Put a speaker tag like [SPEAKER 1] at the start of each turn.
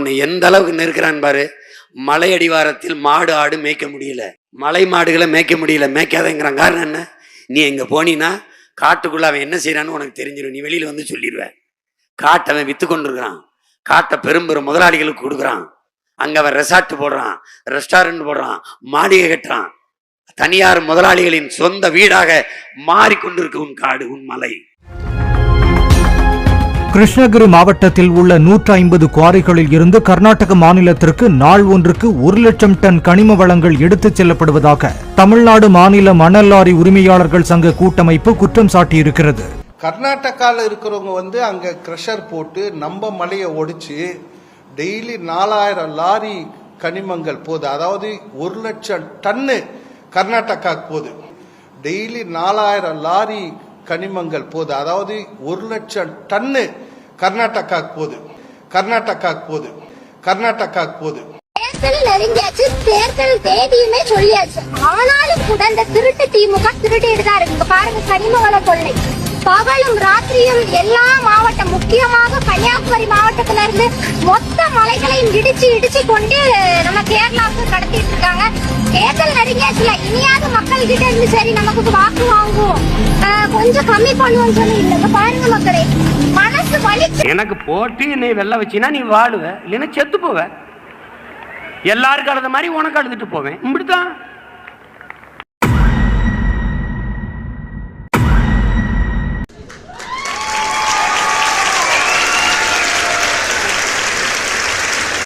[SPEAKER 1] உன்னை எந்த அளவுக்கு நெருக்கிறான் பாரு. மலை அடிவாரத்தில் மாடு ஆடு மேய்க்க முடியல, மலை மாடுகளை மேய்க்க முடியல, மேய்க்காதங்கிறான். காரணம் என்ன? நீ எங்க போனீன்னா காட்டுக்குள்ள அவன் என்ன செய்யறான்னு உனக்கு தெரிஞ்சிடும். நீ வெளியில வந்து சொல்லிடுவ. காட்டை அவன் வித்து கொண்டிருக்கிறான், காட்டை பெரும் முதலாளிகளுக்கு கொடுக்குறான். அங்க அவன் ரெசார்ட் போடுறான், ரெஸ்டாரண்ட் போடுறான், மாளிகை கட்டுறான். தனியார் முதலாளிகளின் சொந்த வீடாக மாறிக்கொண்டிருக்கு உன் காடு, உன் மலை.
[SPEAKER 2] கிருஷ்ணகிரி மாவட்டத்தில் உள்ள 150 குவாரிகளில் இருந்து கர்நாடக மாநிலத்திற்கு நாள் ஒன்றுக்கு 1 லட்சம் டன் கனிம வளங்கள் எடுத்துச் செல்லப்படுவதாக தமிழ்நாடு மாநில மணல் லாரி உரிமையாளர்கள் சங்க கூட்டமைப்பு குற்றம் சாட்டியிருக்கிறது.
[SPEAKER 3] கர்நாடகாவில் இருக்கிறவங்க அங்க கிரஷர் போட்டு நம்ம மலையை ஒடிச்சு டெய்லி 4000 லாரி கனிமங்கள் போகுது. அதாவது 1 லட்சம் டன்னு கர்நாடகாவுக்கு போகுது. டெய்லி 4000 லாரி கனிமங்கள் போகுது. அதாவது 1 லட்சம் டன்னு கர்நாடகாவுக்கு போகுது.
[SPEAKER 4] தேர்தல் நெருங்கியாச்சு, தேர்தல் தேதியுமே சொல்லியாச்சு. ஆனாலும் கூட இந்த திருட்டு திமுக திருட்டிட்டு தான் இருக்கு. பாருங்க, கனிம வள கொள்ளை பகலும் ராத்திரியும் எல்லா மாவட்டம், முக்கியமாக கன்னியாகுமரி மாவட்டத்தில இருந்து மொத்த மலைகளையும் இடிச்சு கொண்டு நம்ம கேரளாவுக்கு கடத்திட்டு இருக்காங்க. தேர்தல் நெருங்கியாச்சுல, இனியாவது மக்கள் கிட்ட இருந்து சரி நமக்கு வாக்கு வாங்குவோம், கொஞ்சம் கம்மி பண்ணுவோம் சொல்லி இல்ல. பாருங்க மக்களே, மனசு வலி.
[SPEAKER 1] எனக்கு போட்டு என்னை வெள்ள வச்சினா நீ வாழுவ, இல்லைன்னா செத்து போவ. எல்லாருக்கும் அழுத மாதிரி உனக்கு அழுதுட்டு போவேன். இப்படித்தான்